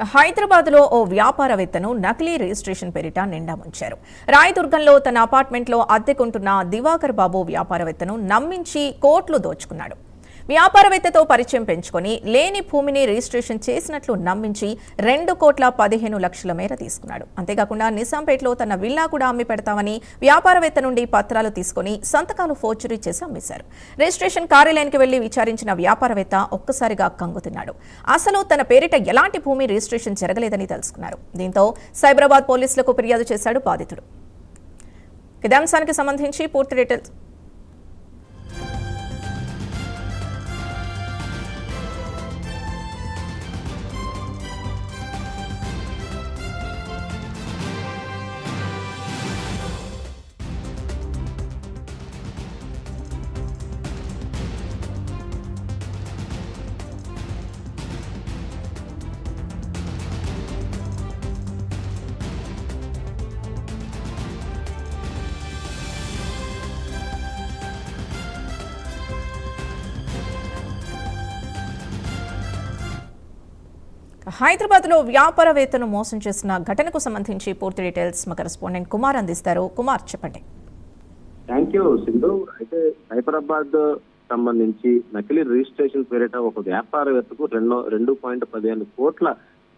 హైదరాబాద్ లో ఓ వ్యాపారవేత్తను నకిలీ రిజిస్ట్రేషన్ పేరిట నిండా ముంచారు. రాయదుర్గంలో తన అపార్ట్మెంట్లో అద్దెకుంటున్న దివాకర్ బాబు వ్యాపారవేత్తను నమ్మించి కోట్లు దోచుకున్నాడు. వ్యాపారవేత్తతో పరిచయం పెంచుకొని లేని భూమిని రిజిస్ట్రేషన్ చేసినట్లు నమ్మించి 2,15,00,000 మేర తీసుకున్నాడు. అంతేకాకుండా నిజాంపేటలో తన విల్లా కూడా అమ్మి పెడతామని వ్యాపారవేత్త నుండి పత్రాలు తీసుకుని సంతకాలు ఫోర్జరీ చేసి అమ్మేశారు. రిజిస్ట్రేషన్ కార్యాలయానికి వెళ్లి విచారించిన వ్యాపారవేత్త ఒక్కసారిగా కంగుతిన్నాడు. అసలు తన పేరిట ఎలాంటి భూమి రిజిస్ట్రేషన్ జరగలేదని తెలుసుకున్నారు. దీంతో సైబరాబాద్ పోలీసులకు ఫిర్యాదు చేశాడు బాధితుడు. ఇదే అంశానికి సంబంధించి పూర్తి డీటెయిల్స్ హైదరాబాద్ లో వ్యాపారవేత్తను మోసం చేసిన ఘటనకు సంబంధించి పూర్తి డీటెయిల్స్ మా కరెస్పాండెంట్ కుమార్ అందిస్తారు. కుమార్, చెప్పండి. Thank you Sindhu. అయితే హైదరాబాద్ సంబంధించి నకిలీ రిజిస్ట్రేషన్ పేరిట ఒక వ్యాపారవేత్తకు 2.15 కోట్ల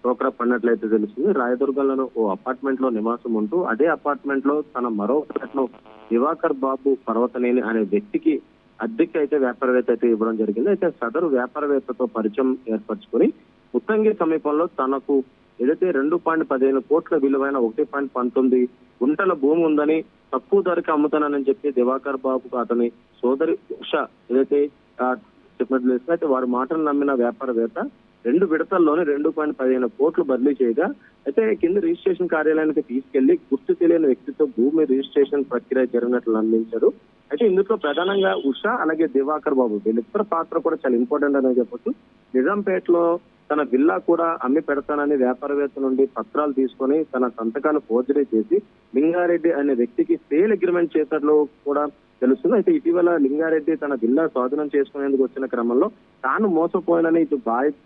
టోకరా పడినట్లయితే తెలుస్తుంది. రాయదుర్గంలోని ఓ అపార్ట్మెంట్ లో నివాసం ఉంటూ అదే అపార్ట్మెంట్ లో తన మరో ఫ్లాట్ లో దివాకర్ బాబు పర్వతనేని అనే వ్యక్తికి అద్దెకి అయితే వ్యాపారవేత్త అయితే ఇవ్వడం జరిగింది. అయితే సదరు వ్యాపారవేత్తతో పరిచయం ఏర్పరచుకుని ముత్తంగి సమీపంలో తనకు ఏదైతే 2.15 కోట్ల విలువైన 1.19 గుంటల భూమి ఉందని తక్కువ ధరకి అమ్ముతానని చెప్పి దివాకర్ బాబుకు అతని సోదరి ఉష ఏదైతే చెప్పినట్లు అయితే వారి మాటలు నమ్మిన వ్యాపారవేత్త 2 విడతల్లోనే 2.15 కోట్లు బదిలీ చేయగా అయితే కింద రిజిస్ట్రేషన్ కార్యాలయానికి తీసుకెళ్లి గుర్తు తెలియని వ్యక్తితో భూమి రిజిస్ట్రేషన్ ప్రక్రియ జరిగినట్లు నమ్మించారు. అయితే ఇందులో ప్రధానంగా ఉష అలాగే దివాకర్ బాబు వీళ్ళిద్దరు పాత్ర కూడా చాలా ఇంపార్టెంట్ అని చెప్పొచ్చు. నిజాంపేటలో తన విల్లా కూడా అమ్మి పెడతానని వ్యాపారవేత్త నుండి పత్రాలు తీసుకొని తన సంతకాలు ఫోర్జరీ చేసి లింగారెడ్డి అనే వ్యక్తికి సేల్ అగ్రిమెంట్ చేసినట్లు కూడా తెలుస్తుంది. అయితే ఇటీవల లింగారెడ్డి తన విల్లా స్వాధీనం చేసుకునేందుకు వచ్చిన క్రమంలో తాను మోసపోయినని ఇటు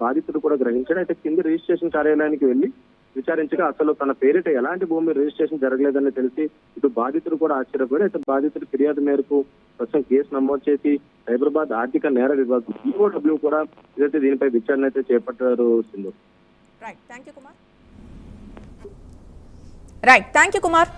బాధితుడు కూడా గ్రహించాడు. అయితే కింది రిజిస్ట్రేషన్ కార్యాలయానికి వెళ్లి విచారించగా అసలు తన పేరిట ఎలాంటి భూమి రిజిస్ట్రేషన్ జరగలేదని తెలిసి ఇటు బాధితుడు కూడా ఆశ్చర్యపోయాడు. అయితే బాధితుడి ఫిర్యాదు మేరకు ప్రస్తుతం కేసు నమోదు చేసి సైబరాబాద్ ఆర్థిక నేర విభాగం ఈఓడబ్ల్యూ కూడా ఇదైతే దీనిపై విచారణ అయితే చేపట్టారు. Sindhu. Right, thank you Kumar.